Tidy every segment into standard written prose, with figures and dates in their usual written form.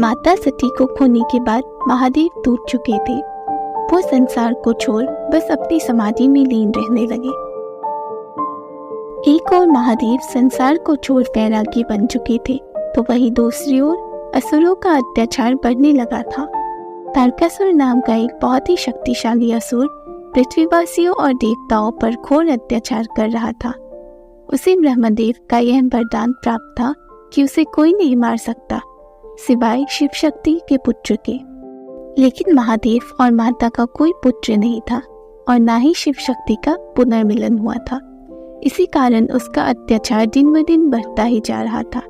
माता सती को खोने के बाद महादेव टूट चुके थे। वो संसार को छोड़ बस अपनी समाधि में लीन रहने लगे। एक और महादेव संसार को छोड़ वैरागी बन चुके थे, तो वहीं दूसरी ओर असुरों का अत्याचार बढ़ने लगा था। तारकासुर नाम का एक बहुत ही शक्तिशाली असुर पृथ्वीवासियों और देवताओं पर घोर अत्याचार कर रहा था। उसे ब्रह्मदेव का यह वरदान प्राप्त था कि उसे कोई नहीं मार सकता सिवाय शिव शक्ति के पुत्र के। लेकिन महादेव और माता का कोई पुत्र नहीं था और ना ही शिव शक्ति का पुनर्मिलन हुआ था। इसी कारण उसका अत्याचार दिन ब दिन बढ़ता ही जा रहा था।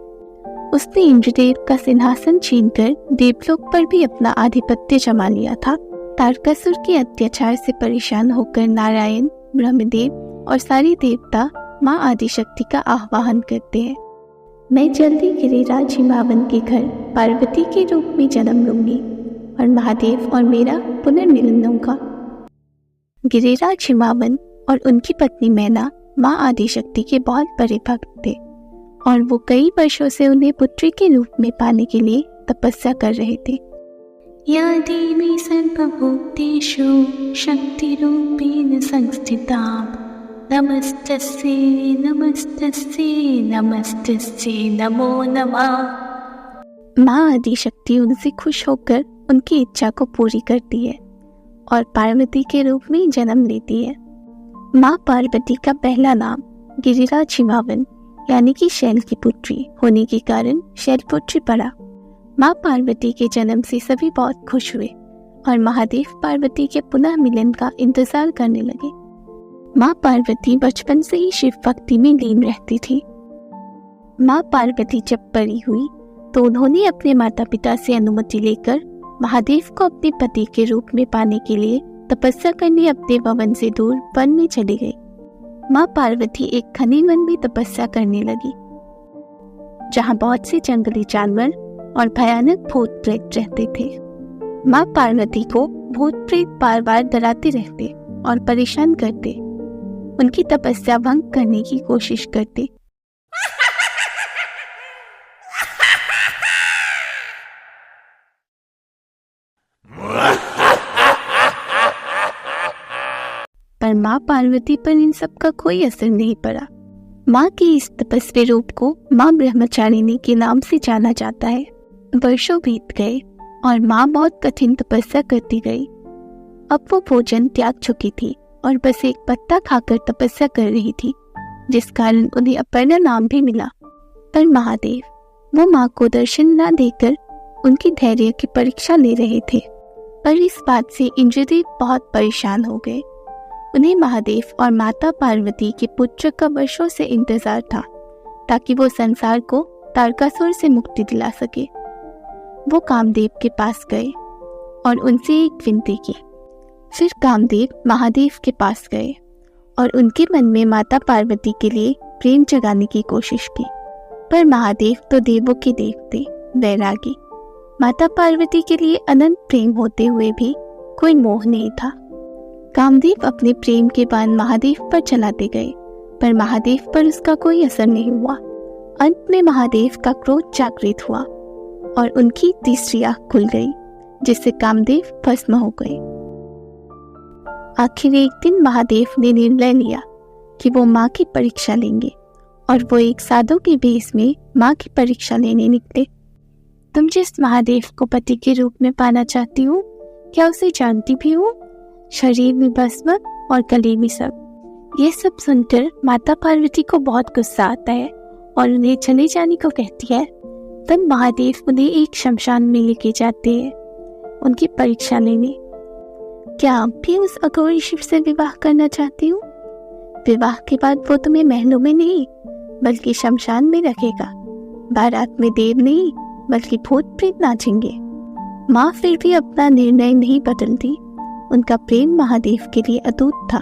उसने इंद्रदेव का सिंहासन छीनकर देवलोक पर भी अपना आधिपत्य जमा लिया था। तारकासुर के अत्याचार से परेशान होकर नारायण, ब्रह्मदेव और सारे देवता माँ आदिशक्ति का आह्वान करते हैं। मैं जल्दी गिरिराज हिमावन के घर पार्वती के रूप में जन्म लूंगी और महादेव और मेरा पुनर्मिलन होगा। गिरिराज हिमावन और उनकी पत्नी मैना माँ आदिशक्ति के बहुत बड़े भक्त थे और वो कई वर्षों से उन्हें पुत्री के रूप में पाने के लिए तपस्या कर रहे थे। या देवी सर्वभूतेषु शक्तिरूपेण संस्थिता नमस्तस्यै नमस्तस्यै नमस्तस्यै नमो नमः। माँ आदिशक्ति उनसे खुश होकर उनकी इच्छा को पूरी करती है और पार्वती के रूप में जन्म लेती है। माँ पार्वती का पहला नाम गिरिराज हिमावन यानी कि शैल की पुत्री होने के कारण शैलपुत्री पड़ा। माँ पार्वती के जन्म से सभी बहुत खुश हुए और महादेव पार्वती के पुनः मिलन का इंतजार करने लगे। माँ पार्वती बचपन से ही शिव भक्ति में लीन रहती थी। माँ पार्वती जब बड़ी हुई तो उन्होंने अपने माता पिता से अनुमति लेकर महादेव को अपने पति के रूप में पाने के लिए तपस्या करने अपने भवन से दूर वन में चली गई। माँ पार्वती एक घने वन में तपस्या करने लगी, जहाँ बहुत से जंगली जानवर और भयानक भूत प्रेत रहते थे। माँ पार्वती को भूत प्रेत बार बार डराते रहते और परेशान करते, उनकी तपस्या भंग करने की कोशिश करते। पर माँ पार्वती पर इन सब का कोई असर नहीं पड़ा। माँ के इस तपस्वी रूप को माँ ब्रह्मचारिणी के नाम से जाना जाता है। वर्षों बीत गए और माँ बहुत कठिन तपस्या करती गई। अब वो भोजन त्याग चुकी थी और बस एक पत्ता खाकर तपस्या कर रही थी, जिस कारण उन्हें अपर्णा नाम भी मिला। पर महादेव वो माँ को दर्शन न देकर उनकी धैर्य की परीक्षा ले रहे थे। पर इस बात से इंद्रदेव बहुत परेशान हो गए। उन्हें महादेव और माता पार्वती के पुत्र का वर्षों से इंतजार था, ताकि वो संसार को तारकासुर से मुक्ति दिला सके। वो कामदेव के पास गए और उनसे एक विनती की। फिर कामदेव महादेव के पास गए और उनके मन में माता पार्वती के लिए प्रेम जगाने की कोशिश की। पर महादेव तो देवों के देव थे, वैरागी। माता पार्वती के लिए अनंत प्रेम होते हुए भी कोई मोह नहीं था। कामदेव अपने प्रेम के बाण महादेव पर चलाते गए, पर महादेव पर उसका कोई असर नहीं हुआ। अंत में महादेव का क्रोध जागृत हुआ और उनकी तीसरी आंख खुल गई, जिससे कामदेव भस्म हो गए। आखिर एक दिन महादेव ने निर्णय लिया कि वो माँ की परीक्षा लेंगे और वो एक साधु के भेष में माँ की परीक्षा लेने निकले। तुम जिस महादेव को पति के रूप में पाना चाहती हो, क्या उसे जानती भी हो? शरीर में भस्म और गले में सब। ये सब सुनकर माता पार्वती को बहुत गुस्सा आता है और उन्हें चले जाने को कहती है। तब महादेव उन्हें एक शमशान में लेके जाते हैं उनकी परीक्षा लेने। क्या आप भी उस अघोरी शिव से विवाह करना चाहती हो? विवाह के बाद वो तुम्हें महलों में नहीं बल्कि शमशान में रखेगा। बारात में देव नहीं बल्कि भूत प्रेत नाचेंगे। माँ फिर भी अपना निर्णय नहीं बदलती। उनका प्रेम महादेव के लिए अटूट था।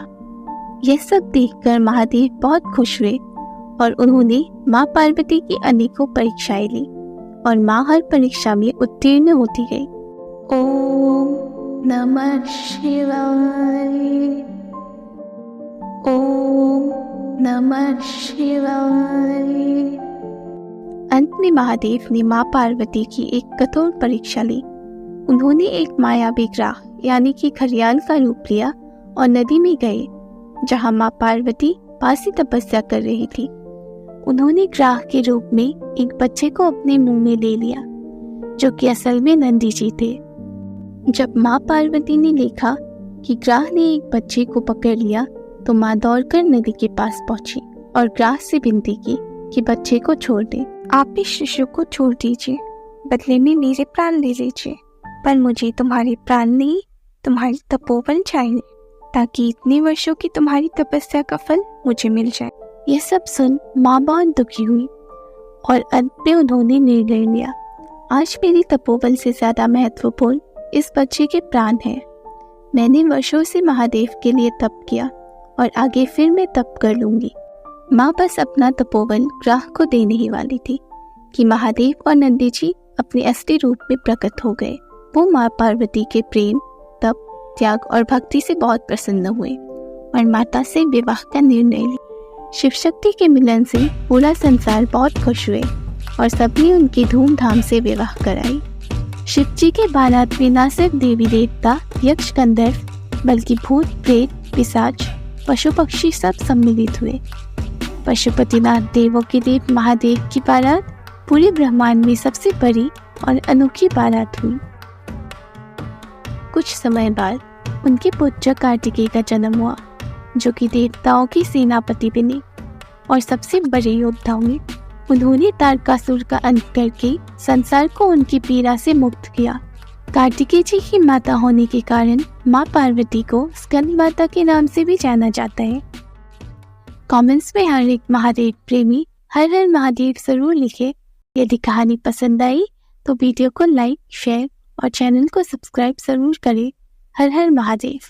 यह सब देखकर महादेव बहुत खुश हुए और उन्होंने माँ पार्वती की अनेकों परीक्षाएं ली और माँ हर परीक्षा में उत्तीर्ण होती गई। ओम नमः शिवाय, ओम नमः शिवाय। अंत में महादेव ने माँ पार्वती की एक कठोर परीक्षा ली। उन्होंने एक मायावी ग्राह यानी कि घड़ियाल का रूप लिया और नदी में गए, जहाँ माँ पार्वती पासी तपस्या कर रही थी। उन्होंने ग्राह के रूप में एक बच्चे को अपने मुंह में ले लिया, जो कि असल में नंदी जी थे। जब माँ पार्वती ने देखा कि ग्राह ने एक बच्चे को पकड़ लिया, तो माँ दौड़कर नदी के पास पहुंची और ग्राह से विनती की कि बच्चे को छोड़ दे। आप इस शिशु को छोड़ दीजिए, बदले में मेरे प्राण ले लीजिए, पर मुझे तुम्हारे प्राण नहीं, तुम्हारी तपोवन चाहिए, ताकि इतने वर्षों की तुम्हारी तपस्या का फल मुझे मिल जाए। यह सब सुन माँ बहुत दुखी हुई और अंत में उन्होंने निर्णय लिया, आज मेरी तपोवन से ज्यादा महत्वपूर्ण इस बच्चे के प्राण हैं। मैंने वर्षों से महादेव के लिए तप किया और आगे फिर मैं तप कर लूंगी। माँ बस अपना तपोवन ग्राह को देने ही वाली थी कि महादेव और नंदी जी अपने असली रूप में प्रकट हो गए। वो माँ पार्वती के प्रेम, तप, त्याग और भक्ति से बहुत प्रसन्न हुए और माता से विवाह का निर्णय लिया। शिव शक्ति के मिलन से पूरा संसार बहुत खुश हुए और सबने उनकी धूमधाम से विवाह कराई। शिव जी के बारात में न सिर्फ देवी देवता, यक्ष, गंधर्व, बल्कि भूत, प्रेत, पिशाच, पशु पक्षी सब सम्मिलित हुए। पशुपतिनाथ देवों के देव महादेव की बारात पूरे ब्रह्मांड में सबसे बड़ी और अनोखी बारात हुई। कुछ समय बाद उनके पुत्र कार्तिकेय का जन्म हुआ, जो कि देवताओं के सेनापति बने और सबसे बड़े योद्धा हुए। उन्होंने तारकासुर का अंत करके संसार को उनकी पीड़ा से मुक्त किया। कार्तिकेय जी की माता होने के कारण माँ पार्वती को स्कंद माता के नाम से भी जाना जाता है। कमेंट्स में हर एक महादेव प्रेमी हर हर महादेव जरूर लिखे। यदि कहानी पसंद आई तो वीडियो को लाइक, शेयर और चैनल को सब्सक्राइब जरूर करें। हर हर महादेव।